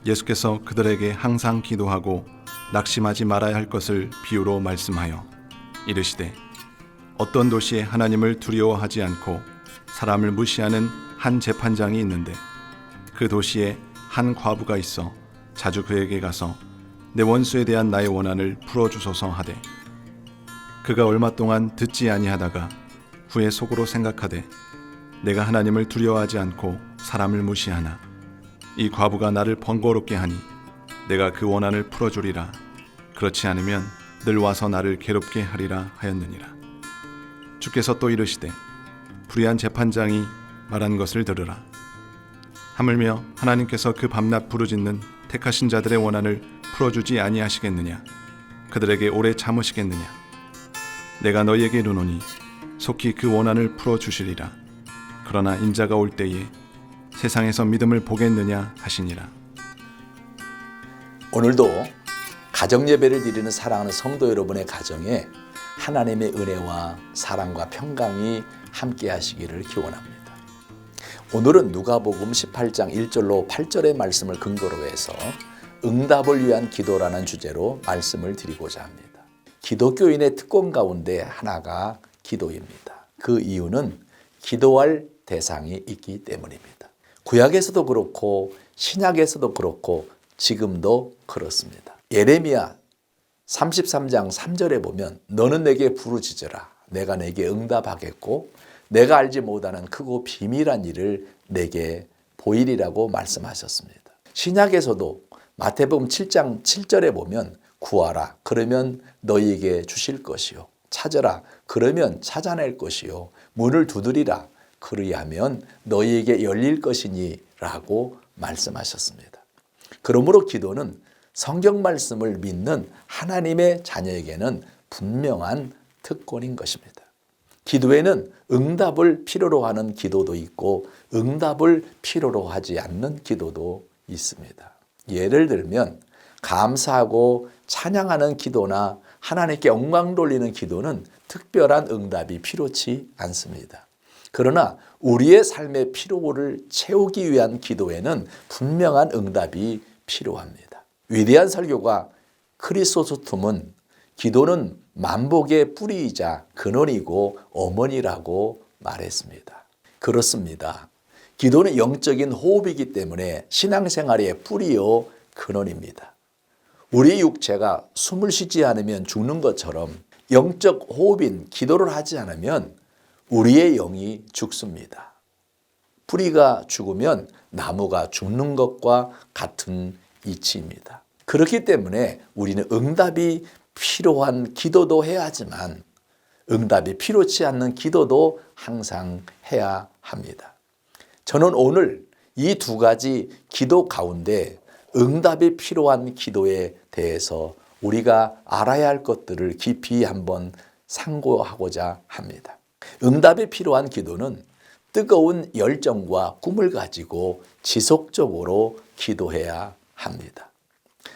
예수께서 그들에게 항상 기도하고 낙심하지 말아야 할 것을 비유로 말씀하여 이르시되 어떤 도시에 하나님을 두려워하지 않고 사람을 무시하는 한 재판장이 있는데 그 도시에 한 과부가 있어 자주 그에게 가서 내 원수에 대한 나의 원한을 풀어주소서 하되 그가 얼마 동안 듣지 아니하다가 후에 속으로 생각하되 내가 하나님을 두려워하지 않고 사람을 무시하나 이 과부가 나를 번거롭게 하니 내가 그 원한을 풀어주리라. 그렇지 않으면 늘 와서 나를 괴롭게 하리라 하였느니라. 주께서 또 이르시되 불의한 재판장이 말한 것을 들으라. 하물며 하나님께서 그 밤낮 부르짖는 택하신 자들의 원한을 풀어주지 아니하시겠느냐. 그들에게 오래 참으시겠느냐. 내가 너희에게 이르노니 속히 그 원한을 풀어주시리라. 그러나 인자가 올 때에 세상에서 믿음을 보겠느냐 하시니라. 오늘도 가정예배를 드리는 사랑하는 성도 여러분의 가정에 하나님의 은혜와 사랑과 평강이 함께 하시기를 기원합니다. 오늘은 누가복음 18장 1절로 8절의 말씀을 근거로 해서 응답을 위한 기도라는 주제로 말씀을 드리고자 합니다. 기독교인의 특권 가운데 하나가 기도입니다. 그 이유는 기도할 대상이 있기 때문입니다. 구약에서도 그렇고 신약에서도 그렇고 지금도 그렇습니다. 예레미야 33장 3절에 보면 너는 내게 부르짖으라. 내가 내게 응답하겠고 내가 알지 못하는 크고 비밀한 일을 내게 보이리라고 말씀하셨습니다. 신약에서도 마태복음 7장 7절에 보면 구하라. 그러면 너희에게 주실 것이요. 찾으라. 그러면 찾아낼 것이요. 문을 두드리라. 그리하면 너희에게 열릴 것이니 라고 말씀하셨습니다. 그러므로 기도는 성경 말씀을 믿는 하나님의 자녀에게는 분명한 특권인 것입니다. 기도에는 응답을 필요로 하는 기도도 있고 응답을 필요로 하지 않는 기도도 있습니다. 예를 들면 감사하고 찬양하는 기도나 하나님께 영광 돌리는 기도는 특별한 응답이 필요치 않습니다. 그러나 우리의 삶의 필요를 채우기 위한 기도에는 분명한 응답이 필요합니다. 위대한 설교가 크리소스톰은 기도는 만복의 뿌리이자 근원이고 어머니라고 말했습니다. 그렇습니다. 기도는 영적인 호흡이기 때문에 신앙생활의 뿌리요 근원입니다. 우리 육체가 숨을 쉬지 않으면 죽는 것처럼 영적 호흡인 기도를 하지 않으면 우리의 영이 죽습니다. 뿌리가 죽으면 나무가 죽는 것과 같은 이치입니다. 그렇기 때문에 우리는 응답이 필요한 기도도 해야 하지만 응답이 필요치 않는 기도도 항상 해야 합니다. 저는 오늘 이 두 가지 기도 가운데 응답이 필요한 기도에 대해서 우리가 알아야 할 것들을 깊이 한번 상고하고자 합니다. 응답이 필요한 기도는 뜨거운 열정과 꿈을 가지고 지속적으로 기도해야 합니다.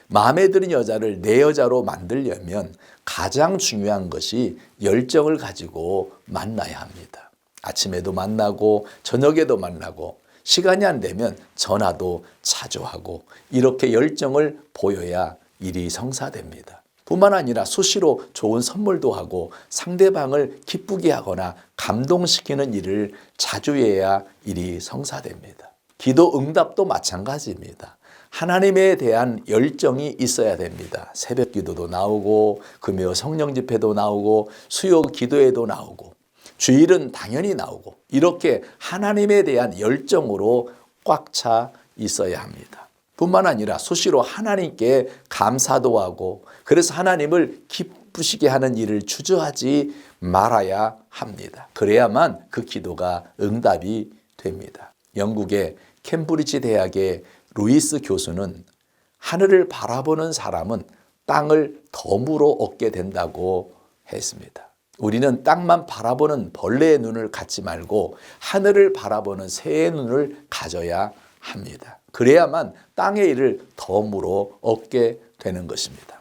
마음에 드는 여자를 내 여자로 만들려면 가장 중요한 것이 열정을 가지고 만나야 합니다. 아침에도 만나고 저녁에도 만나고 시간이 안 되면 전화도 자주 하고 이렇게 열정을 보여야 일이 성사됩니다. 뿐만 아니라 수시로 좋은 선물도 하고 상대방을 기쁘게 하거나 감동시키는 일을 자주 해야 일이 성사됩니다. 기도 응답도 마찬가지입니다. 하나님에 대한 열정이 있어야 됩니다. 새벽 기도도 나오고 금요 성령 집회도 나오고 수요 기도에도 나오고 주일은 당연히 나오고 이렇게 하나님에 대한 열정으로 꽉 차 있어야 합니다. 뿐만 아니라 수시로 하나님께 감사도 하고 그래서 하나님을 기쁘시게 하는 일을 주저하지 말아야 합니다. 그래야만 그 기도가 응답이 됩니다. 영국의 캠브리지 대학의 루이스 교수는 하늘을 바라보는 사람은 땅을 덤으로 얻게 된다고 했습니다. 우리는 땅만 바라보는 벌레의 눈을 갖지 말고 하늘을 바라보는 새의 눈을 가져야 합니다. 그래야만 땅의 일을 덤으로 얻게 되는 것입니다.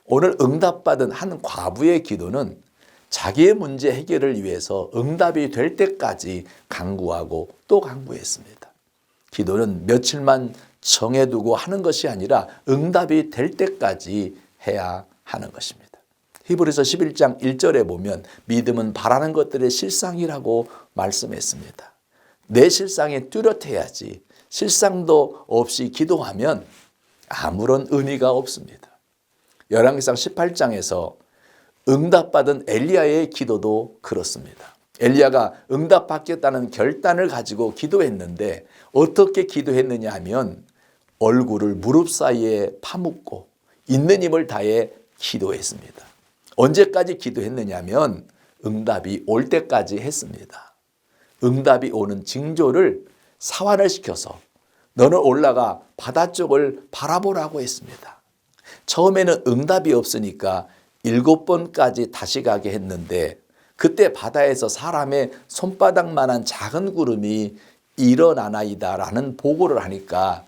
오늘 응답받은 한 과부의 기도는 자기의 문제 해결을 위해서 응답이 될 때까지 간구하고 또 간구했습니다. 기도는 며칠만 정해두고 하는 것이 아니라 응답이 될 때까지 해야 하는 것입니다. 히브리서 11장 1절에 보면 믿음은 바라는 것들의 실상이라고 말씀했습니다. 내 실상에 뚜렷해야지 실상도 없이 기도하면 아무런 의미가 없습니다. 열왕기상 18장에서 응답받은 엘리야의 기도도 그렇습니다. 엘리야가 응답받겠다는 결단을 가지고 기도했는데 어떻게 기도했느냐 하면 얼굴을 무릎 사이에 파묻고 있는 힘을 다해 기도했습니다. 언제까지 기도했느냐 하면 응답이 올 때까지 했습니다. 응답이 오는 징조를 사환을 시켜서 너는 올라가 바다 쪽을 바라보라고 했습니다. 처음에는 응답이 없으니까 7번까지 다시 가게 했는데 그때 바다에서 사람의 손바닥만한 작은 구름이 일어나나이다라는 보고를 하니까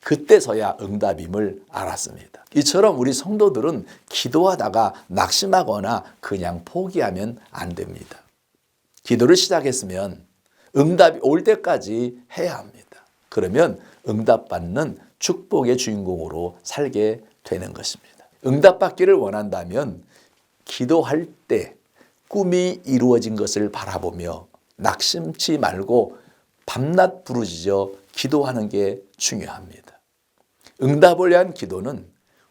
그때서야 응답임을 알았습니다. 이처럼 우리 성도들은 기도하다가 낙심하거나 그냥 포기하면 안 됩니다. 기도를 시작했으면 응답이 올 때까지 해야 합니다. 그러면 응답받는 축복의 주인공으로 살게 되는 것입니다. 응답받기를 원한다면 기도할 때 꿈이 이루어진 것을 바라보며 낙심치 말고 밤낮 부르짖어 기도하는 게 중요합니다. 응답을 위한 기도는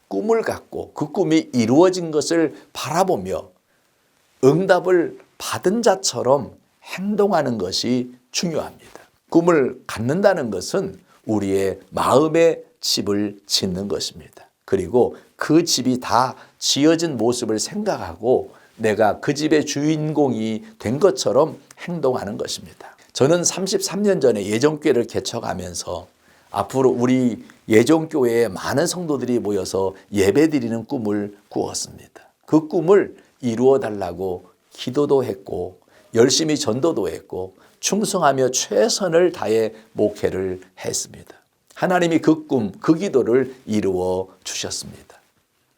꿈을 갖고 그 꿈이 이루어진 것을 바라보며 응답을 받은 자처럼 행동하는 것이 중요합니다. 꿈을 갖는다는 것은 우리의 마음의 집을 짓는 것입니다. 그리고 그 집이 다 지어진 모습을 생각하고 내가 그 집의 주인공이 된 것처럼 행동하는 것입니다. 저는 33년 전에 예정교회를 개척하면서 앞으로 우리 예정교회에 많은 성도들이 모여서 예배드리는 꿈을 꾸었습니다. 그 꿈을 이루어 달라고 기도도 했고 열심히 전도도 했고 충성하며 최선을 다해 목회를 했습니다. 하나님이 그 꿈, 그 기도를 이루어 주셨습니다.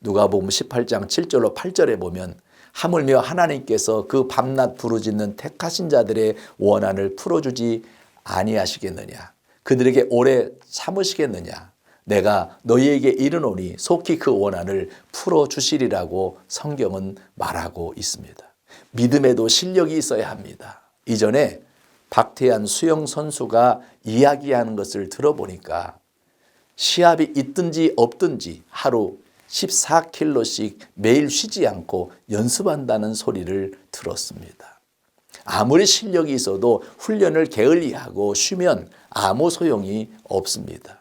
누가복음 18장 7절로 8절에 보면 하물며 하나님께서 그 밤낮 부르짖는 택하신 자들의 원한을 풀어주지 아니하시겠느냐. 그들에게 오래 참으시겠느냐. 내가 너희에게 이르노니 속히 그 원한을 풀어주시리라고 성경은 말하고 있습니다. 믿음에도 실력이 있어야 합니다. 이전에 박태환 수영 선수가 이야기하는 것을 들어보니까 시합이 있든지 없든지 하루 14km씩 매일 쉬지 않고 연습한다는 소리를 들었습니다. 아무리 실력이 있어도 훈련을 게을리하고 쉬면 아무 소용이 없습니다.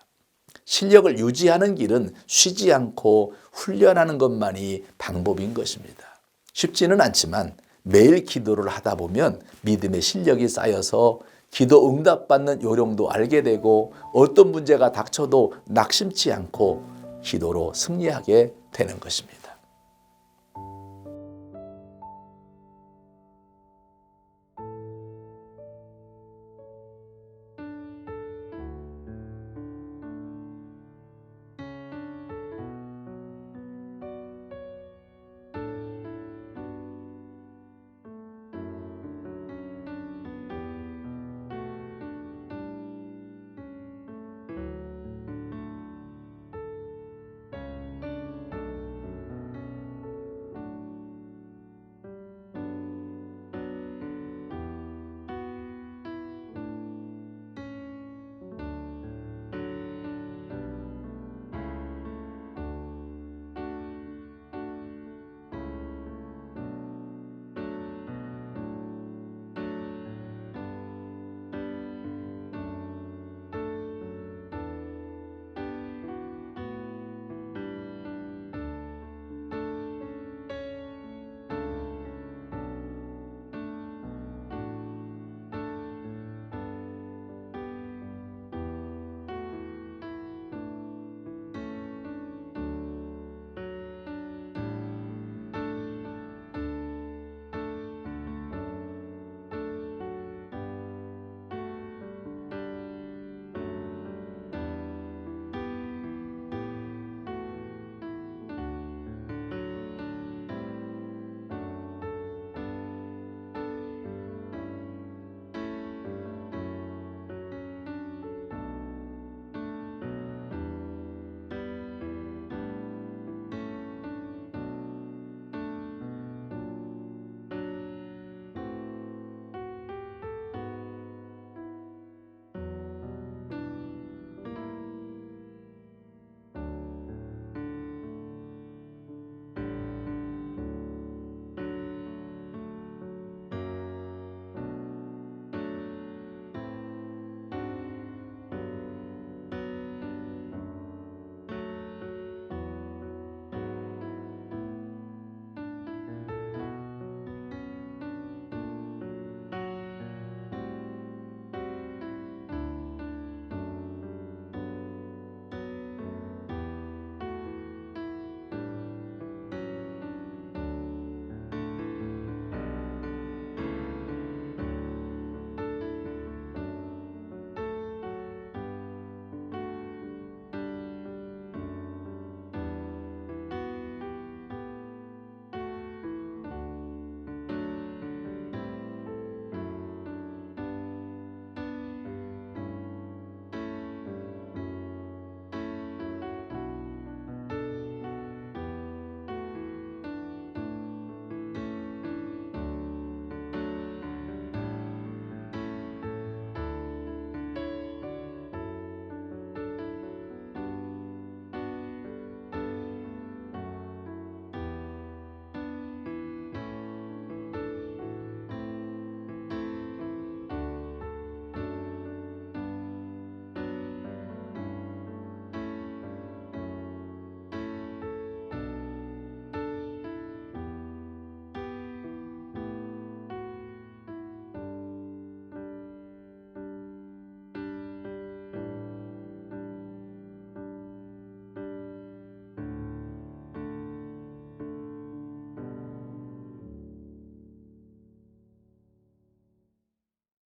실력을 유지하는 길은 쉬지 않고 훈련하는 것만이 방법인 것입니다. 쉽지는 않지만 매일 기도를 하다 보면 믿음의 실력이 쌓여서 기도 응답받는 요령도 알게 되고 어떤 문제가 닥쳐도 낙심치 않고 기도로 승리하게 되는 것입니다.